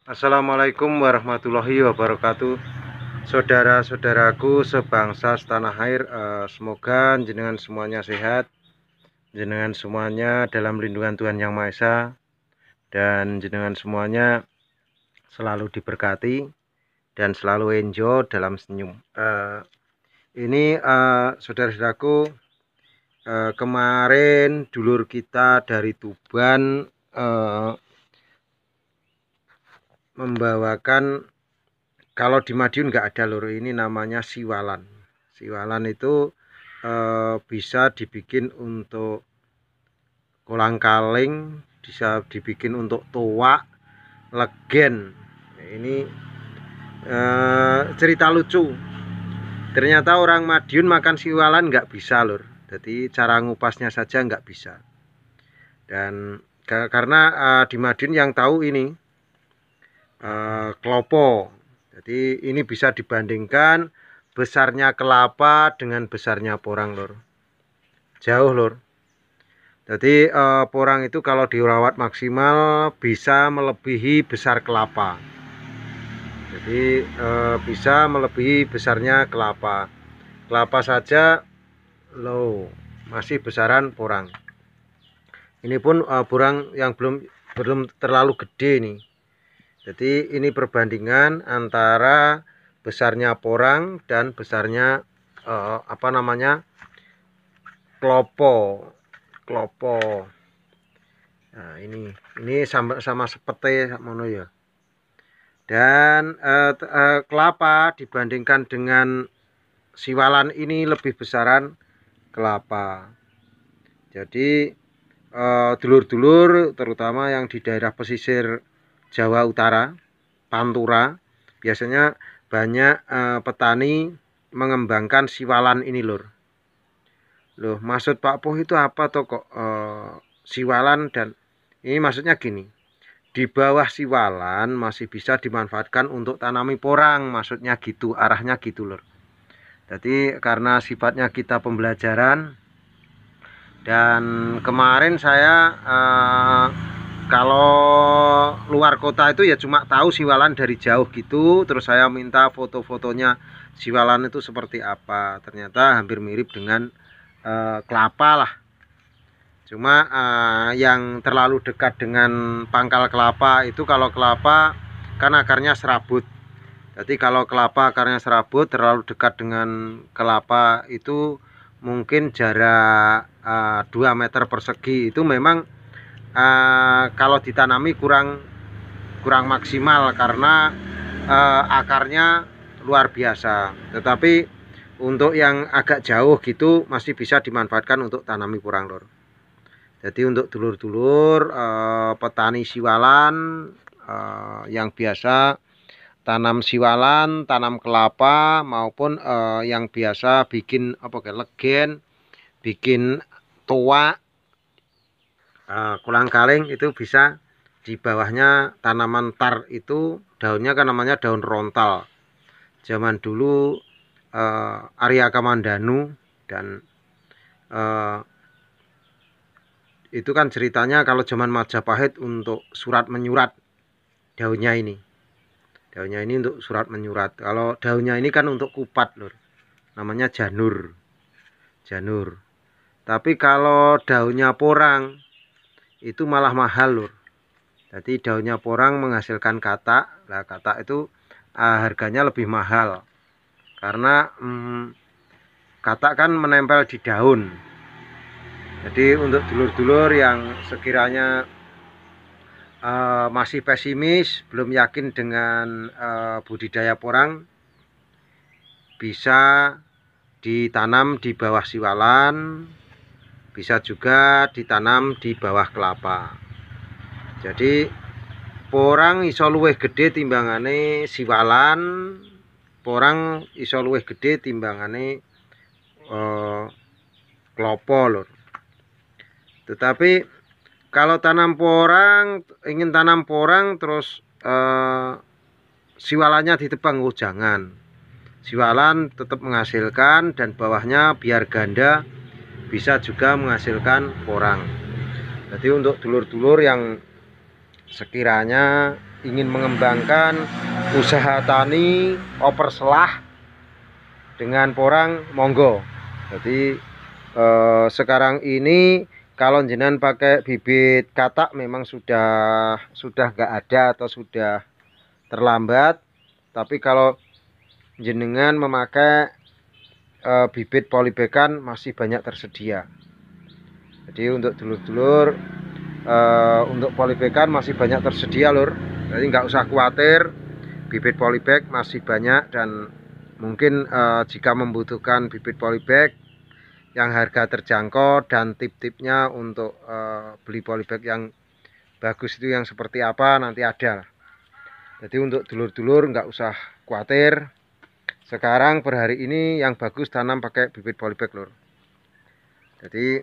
Assalamualaikum warahmatullahi wabarakatuh. Saudara-saudaraku sebangsa setanah air, semoga jenengan semuanya sehat, jenengan semuanya dalam lindungan Tuhan Yang Maha Esa, dan jenengan semuanya selalu diberkati dan selalu enjoy dalam senyum. Ini saudara-saudaraku, kemarin dulur kita dari Tuban membawakan, kalau di Madiun nggak ada lur, ini namanya siwalan. Siwalan itu bisa dibikin untuk kolang kaling, bisa dibikin untuk toa, legen. Ini cerita lucu. Ternyata orang Madiun makan siwalan nggak bisa lur. Jadi cara ngupasnya saja nggak bisa. Dan karena di Madiun yang tahu ini klopo. Jadi ini bisa dibandingkan besarnya kelapa dengan besarnya porang lur. Jauh lur. Jadi porang itu kalau dirawat maksimal bisa melebihi besar kelapa. Jadi bisa melebihi besarnya kelapa. Kelapa saja low masih besaran porang. Ini pun porang yang belum terlalu gede nih. Jadi ini perbandingan antara besarnya porang dan besarnya klopo. Nah, ini sama seperti mono ya. Dan kelapa dibandingkan dengan siwalan ini lebih besaran kelapa. Jadi dulur-dulur terutama yang di daerah pesisir Jawa Utara, Pantura, biasanya banyak petani mengembangkan siwalan ini lur. Loh, maksud Pak Poh itu apa toh kok siwalan? Dan ini maksudnya gini, di bawah siwalan masih bisa dimanfaatkan untuk tanami porang, maksudnya gitu, arahnya gitu lur. Jadi karena sifatnya kita pembelajaran, dan kemarin saya kalau luar kota itu ya cuma tahu siwalan dari jauh gitu. Terus saya minta foto-fotonya siwalan itu seperti apa. Ternyata hampir mirip dengan kelapa lah. Cuma yang terlalu dekat dengan pangkal kelapa itu, kalau kelapa kan akarnya serabut. Jadi kalau kelapa akarnya serabut terlalu dekat dengan kelapa itu mungkin jarak 2 meter persegi itu memang kalau ditanami kurang maksimal karena akarnya luar biasa. Tetapi untuk yang agak jauh gitu masih bisa dimanfaatkan untuk tanami porang lor. Jadi untuk dulur-dulur petani siwalan yang biasa tanam siwalan, tanam kelapa, maupun yang biasa bikin legen, bikin toa, kolang kaling, itu bisa di bawahnya tanaman tar. Itu daunnya kan namanya daun rontal. Zaman dulu Arya Kamandanu dan itu kan ceritanya kalau zaman Majapahit untuk surat menyurat, daunnya ini untuk surat menyurat. Kalau daunnya ini kan untuk kupat lur, namanya janur. Tapi kalau daunnya porang itu malah mahal lur. Jadi daunnya porang menghasilkan katak. Nah, katak itu harganya lebih mahal karena katak kan menempel di daun. Jadi untuk dulur-dulur yang sekiranya masih pesimis, belum yakin dengan budidaya porang, bisa ditanam di bawah siwalan, bisa juga ditanam di bawah kelapa. Jadi porang iso luwih gede timbangane siwalan, porang iso luwih gede timbangane klopo lur. Tetapi kalau ingin tanam porang terus siwalannya ditebang, oh jangan. Siwalan tetap menghasilkan dan bawahnya biar ganda, bisa juga menghasilkan porang. Jadi untuk dulur-dulur yang sekiranya ingin mengembangkan usaha tani oper selah dengan porang, monggo. Jadi sekarang ini kalau jenengan pakai bibit katak memang sudah nggak ada atau sudah terlambat. Tapi kalau jenengan memakai bibit polybagan masih banyak tersedia. Jadi untuk dulur-dulur untuk polybagan masih banyak tersedia lur. Jadi nggak usah khawatir, bibit polybag masih banyak. Dan mungkin jika membutuhkan bibit polybag yang harga terjangkau dan tip-tipnya untuk beli polybag yang bagus itu yang seperti apa nanti ada. Jadi untuk dulur-dulur nggak usah khawatir. Sekarang per hari ini yang bagus tanam pakai bibit polybag lur. Jadi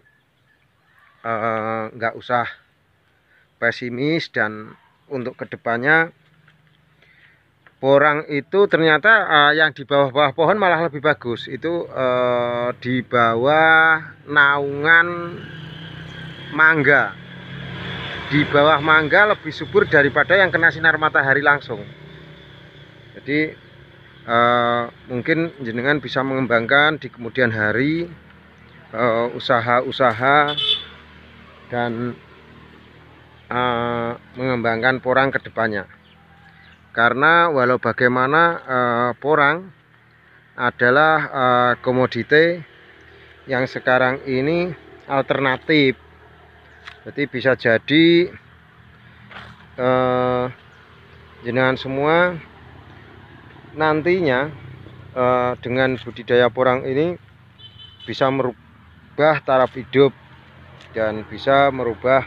nggak usah pesimis. Dan untuk kedepannya porang itu ternyata yang di bawah-bawah pohon malah lebih bagus. Itu di bawah naungan mangga. Di bawah mangga lebih subur daripada yang kena sinar matahari langsung. Jadi mungkin jenengan bisa mengembangkan di kemudian hari usaha-usaha dan mengembangkan porang ke depannya. Karena walau bagaimana porang adalah komoditi yang sekarang ini alternatif. Jadi bisa jadi jenengan semua nantinya dengan budidaya porang ini bisa merubah taraf hidup dan bisa merubah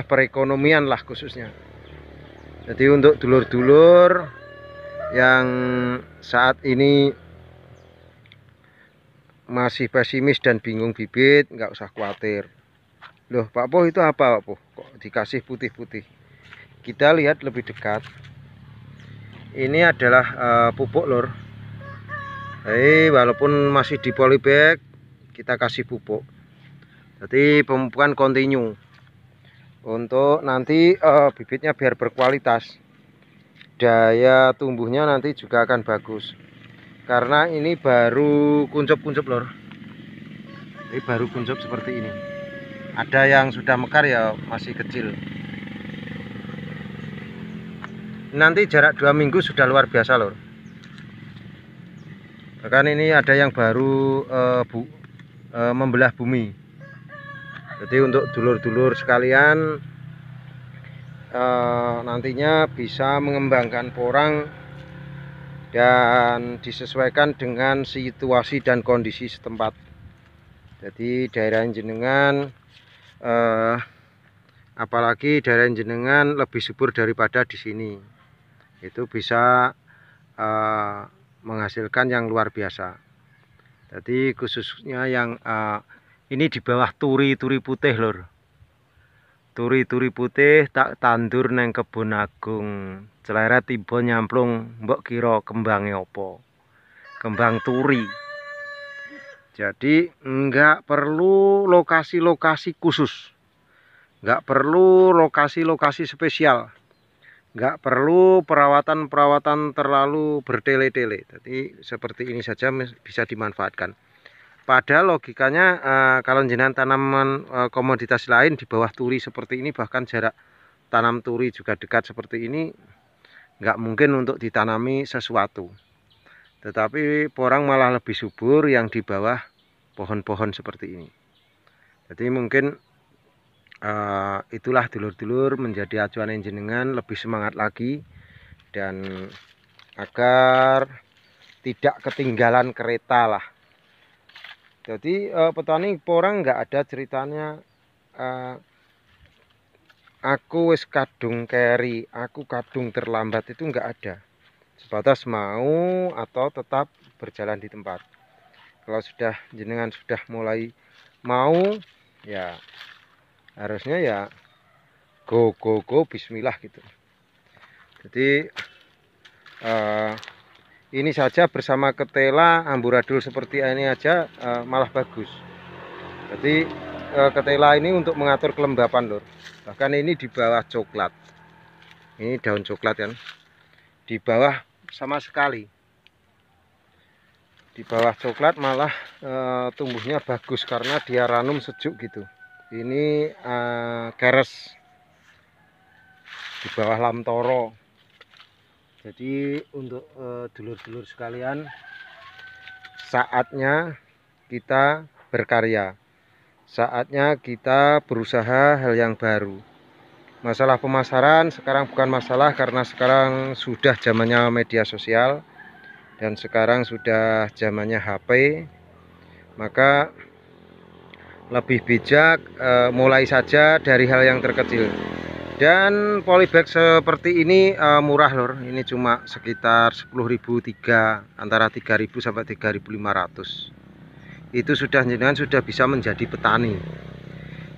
perekonomian lah khususnya. Jadi untuk dulur-dulur yang saat ini masih pesimis dan bingung bibit, nggak usah khawatir. Loh Pak Po, itu apa Pak Po? Kok dikasih putih-putih? Kita lihat lebih dekat. Ini adalah pupuk lur. Walaupun masih di polybag, kita kasih pupuk. Jadi pemupukan kontinu untuk nanti bibitnya biar berkualitas, daya tumbuhnya nanti juga akan bagus. Karena ini baru kuncup-kuncup lor. Ini baru kuncup seperti ini. Ada yang sudah mekar ya masih kecil. Nanti jarak 2 minggu sudah luar biasa lor. Bahkan ini ada yang baru membelah bumi. Jadi untuk dulur-dulur sekalian nantinya bisa mengembangkan porang dan disesuaikan dengan situasi dan kondisi setempat. Jadi daerah jenengan apalagi daerah jenengan lebih subur daripada di sini, itu bisa menghasilkan yang luar biasa. Jadi khususnya yang ini di bawah turi-turi putih lur. Turi-turi putih tak tandur neng kebun agung. Celeret tiba nyamplung, mbok kira kembangnya opo? Kembang turi. Jadi enggak perlu lokasi-lokasi khusus. Enggak perlu lokasi-lokasi spesial. Enggak perlu perawatan-perawatan terlalu bertele-tele. Jadi seperti ini saja bisa dimanfaatkan. Padahal logikanya kalau jenengan tanaman komoditas lain di bawah turi seperti ini, bahkan jarak tanam turi juga dekat seperti ini, nggak mungkin untuk ditanami sesuatu. Tetapi porang malah lebih subur yang di bawah pohon-pohon seperti ini. Jadi mungkin itulah dulur-dulur menjadi acuan jenengan lebih semangat lagi dan agar tidak ketinggalan kereta lah. Jadi petani porang nggak ada ceritanya aku wis kadung keri, aku kadung terlambat, itu nggak ada. Sebatas mau atau tetap berjalan di tempat. Kalau sudah jenengan sudah mulai mau, ya harusnya ya go bismillah gitu. Jadi ini saja bersama ketela amburadul seperti ini aja malah bagus. Jadi ketela ini untuk mengatur kelembapan lur. Bahkan ini di bawah coklat, ini daun coklat kan, di bawah sama sekali, di bawah coklat malah tumbuhnya bagus karena dia ranum sejuk gitu. Ini keres di bawah lamtoro. Jadi untuk dulur-dulur sekalian, saatnya kita berkarya, saatnya kita berusaha hal yang baru. Masalah pemasaran sekarang bukan masalah, karena sekarang sudah zamannya media sosial dan sekarang sudah zamannya HP. Maka lebih bijak mulai saja dari hal yang terkecil. Dan polybag seperti ini murah lor. Ini cuma sekitar 10.000 antara 3.000 sampai 3.500. Itu sudah jenengan sudah bisa menjadi petani.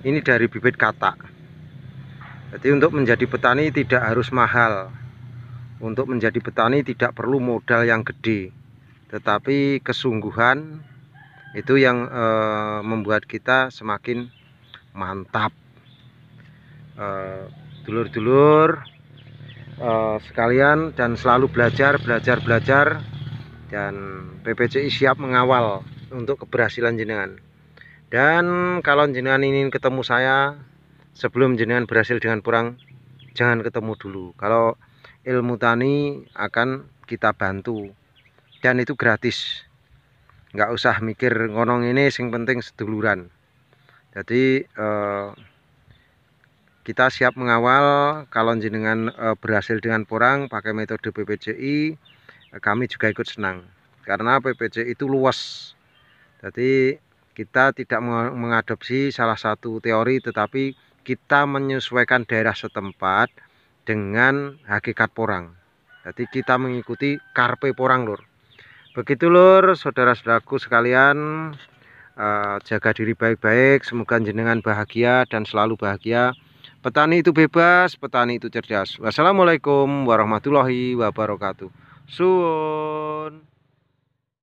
Ini dari bibit katak. Jadi untuk menjadi petani tidak harus mahal. Untuk menjadi petani tidak perlu modal yang gede, tetapi kesungguhan itu yang membuat kita semakin mantap. Dulur-dulur sekalian, dan selalu belajar, dan PPCI siap mengawal untuk keberhasilan jenengan. Dan kalau jenengan ingin ketemu saya sebelum jenengan berhasil dengan porang, jangan ketemu dulu. Kalau ilmu tani akan kita bantu, dan itu gratis, nggak usah mikir ngonong ini, sing penting seduluran. Jadi kita siap mengawal. Kalau jenengan berhasil dengan porang pakai metode PPCI, kami juga ikut senang karena PPCI itu luas. Jadi kita tidak mengadopsi salah satu teori, tetapi kita menyesuaikan daerah setempat dengan hakikat porang. Jadi kita mengikuti karpe porang lur. Begitu lur, saudara-saudaraku sekalian, jaga diri baik-baik, semoga jenengan bahagia dan selalu bahagia. Petani itu bebas, petani itu cerdas. Wassalamualaikum warahmatullahi wabarakatuh. Suwun.